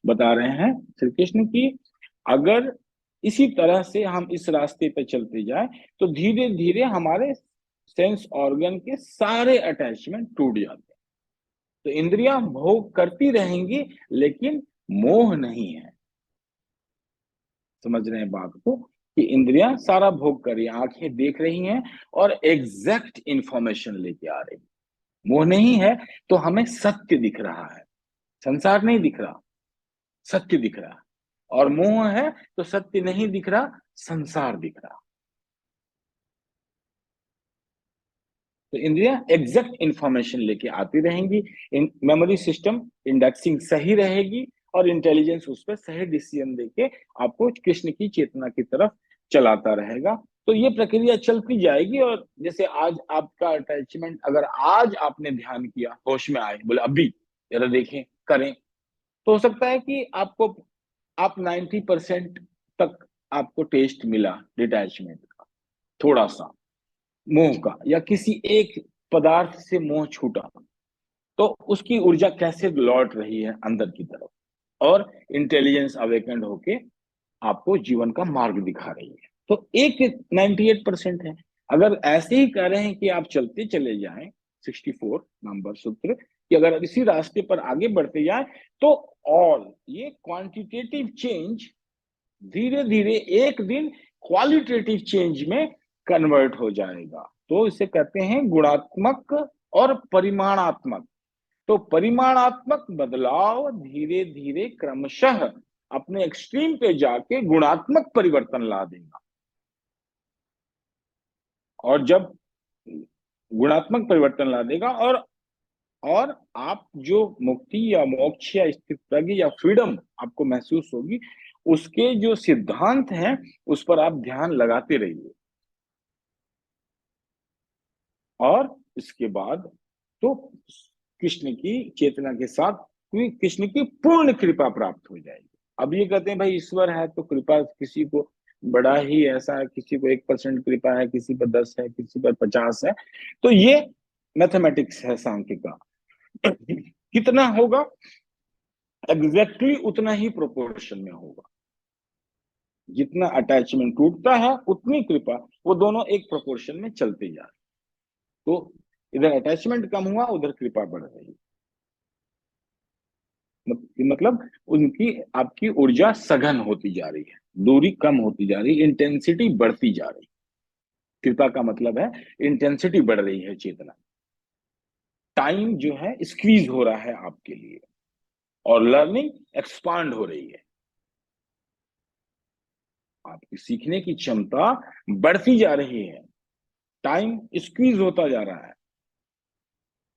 बता रहे हैं श्री कृष्ण की अगर इसी तरह से हम इस रास्ते पे चलते जाए तो धीरे धीरे हमारे सेंस ऑर्गन के सारे अटैचमेंट टूट जाते हैं। तो इंद्रियां भोग करती रहेंगी लेकिन मोह नहीं है। समझ रहे हैं बात को कि इंद्रियां सारा भोग कर रही हैं, आंखें देख रही हैं और एग्जैक्ट इंफॉर्मेशन लेके आ रही है। मोह नहीं है तो हमें सत्य दिख रहा है, संसार नहीं दिख रहा, सत्य दिख रहा है। और मोह है तो सत्य नहीं दिख रहा, संसार दिख रहा। तो इंद्रियां एग्जैक्ट इंफॉर्मेशन लेके आती रहेंगी, मेमोरी सिस्टम इंडेक्सिंग सही रहेगी और इंटेलिजेंस उस पर सही डिसीजन देके आपको कृष्ण की चेतना की तरफ चलाता रहेगा। तो ये प्रक्रिया चलती जाएगी। और जैसे आज आपका अटैचमेंट, अगर आज आपने ध्यान किया, होश में आए, बोले अभी जरा देखें करें, तो हो सकता है कि आप 90% तक आपको टेस्ट मिला डिटैचमेंट का, थोड़ा सा मोह का, या किसी एक पदार्थ से मोह छूटा, तो उसकी ऊर्जा कैसे लौट रही है अंदर की तरफ, और इंटेलिजेंस अवेकेंड होके आपको जीवन का मार्ग दिखा रही है। तो एक 98% है। अगर ऐसे ही कह रहे हैं कि आप चलते चले जाएं, 64 नंबर सूत्र, कि अगर इसी रास्ते पर आगे बढ़ते जाएं तो और ये क्वांटिटेटिव चेंज धीरे धीरे एक दिन क्वालिटेटिव चेंज में कन्वर्ट हो जाएगा। तो इसे कहते हैं गुणात्मक और परिमाणात्मक। तो परिमाणात्मक बदलाव धीरे धीरे क्रमशः अपने एक्सट्रीम पे जाके गुणात्मक परिवर्तन ला देगा। और जब गुणात्मक परिवर्तन ला देगा और आप जो मुक्ति या मोक्ष या स्थित प्रज्ञ या फ्रीडम आपको महसूस होगी, उसके जो सिद्धांत हैं उस पर आप ध्यान लगाते रहिए। और इसके बाद तो कृष्ण की चेतना के साथ कृष्ण की पूर्ण कृपा प्राप्त हो जाएगी। अब ये कहते हैं भाई ईश्वर है तो कृपा किसी को बड़ा ही ऐसा है, किसी को 1% कृपा है, किसी पर 10 है, किसी पर 50 है। तो ये मैथमेटिक्स है सांख्य का। कितना होगा एग्जैक्टली उतना ही प्रोपोर्शन में होगा। जितना अटैचमेंट टूटता है उतनी कृपा, वो दोनों एक प्रोपोर्शन में चलते जा रहे। तो इधर अटैचमेंट कम हुआ, उधर कृपा बढ़ रही। मतलब उनकी आपकी ऊर्जा सघन होती जा रही है, दूरी कम होती जा रही, इंटेंसिटी बढ़ती जा रही। कृपा का मतलब है इंटेंसिटी बढ़ रही है चेतना, टाइम जो है स्क्वीज हो रहा है आपके लिए, और लर्निंग एक्सपांड हो रही है। आपकी सीखने की क्षमता बढ़ती जा रही है, टाइम स्क्वीज होता जा रहा है,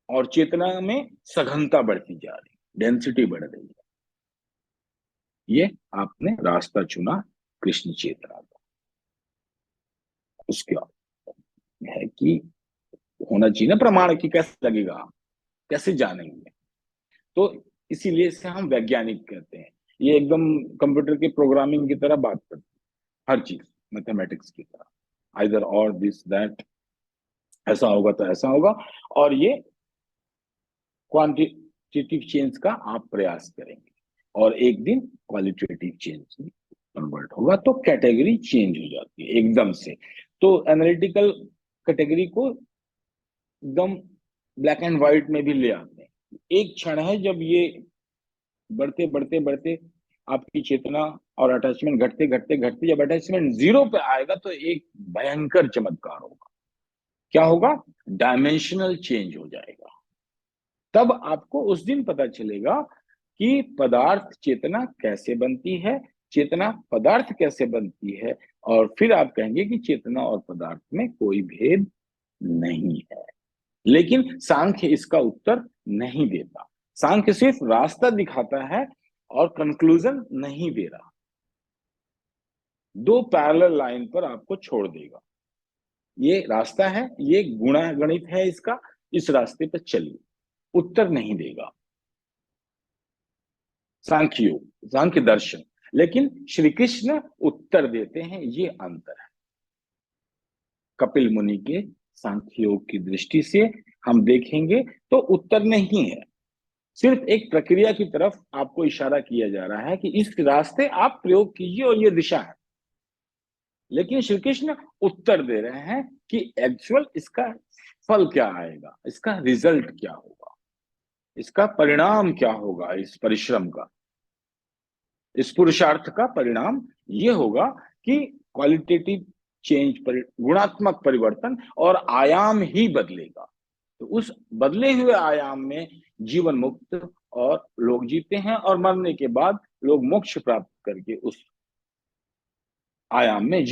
और चेतना में सघनता बढ़ती जा रही, डेंसिटी बढ़ रही है। ये आपने रास्ता चुना कृष्ण चेतना का। उसके है कि होना चाहिए ना प्रमाण, की कैसे लगेगा, कैसे जानेंगे। तो इसीलिए इसे हम वैज्ञानिक कहते हैं। ये एकदम कंप्यूटर के प्रोग्रामिंग की तरह बात करते हैं, हर चीज मैथमेटिक्स की तरह, आइदर और दिस दैट, ऐसा होगा तो ऐसा होगा। और ये क्वांटिटेटिव चेंज का आप प्रयास करेंगे और एक दिन क्वालिटेटिव चेंज में कन्वर्ट होगा, तो कैटेगरी चेंज हो जाती है एकदम से। तो एनालिटिकल कैटेगरी को एकदम ब्लैक एंड व्हाइट में भी ले आते हैं। एक क्षण है जब ये बढ़ते बढ़ते बढ़ते आपकी चेतना और अटैचमेंट घटते घटते घटते जब अटैचमेंट जीरो पे आएगा तो एक भयंकर चमत्कार होगा। क्या होगा? डायमेंशनल चेंज हो जाएगा। तब आपको उस दिन पता चलेगा कि पदार्थ चेतना कैसे बनती है, चेतना पदार्थ कैसे बनती है, और फिर आप कहेंगे कि चेतना और पदार्थ में कोई भेद नहीं है। लेकिन सांख्य इसका उत्तर नहीं देता। सांख्य सिर्फ रास्ता दिखाता है और कंक्लूजन नहीं दे रहा। दो पैरेलल लाइन पर आपको छोड़ देगा। ये रास्ता है, ये गुणा गणित है इसका, इस रास्ते पर चलिए, उत्तर नहीं देगा सांख्य योग, सांख्य दर्शन। लेकिन श्री कृष्ण उत्तर देते हैं, ये अंतर है। कपिल मुनि के सांख्य योग की दृष्टि से हम देखेंगे तो उत्तर नहीं है। सिर्फ एक प्रक्रिया की तरफ आपको इशारा किया जा रहा है कि इस रास्ते आप प्रयोग कीजिए और ये दिशा है। लेकिन श्री कृष्ण उत्तर दे रहे हैं कि एक्चुअल इसका फल क्या आएगा, इसका रिजल्ट क्या होगा, इसका परिणाम क्या होगा, इस परिश्रम का, इस पुरुषार्थ का परिणाम ये होगा कि क्वालिटेटिव चेंज, गुणात्मक परिवर्तन और आयाम ही बदलेगा। तो उस बदले हुए आयाम में जीवन मुक्त और लोग जीते हैं, और मरने के बाद लोग मोक्ष प्राप्त करके उस आयाम में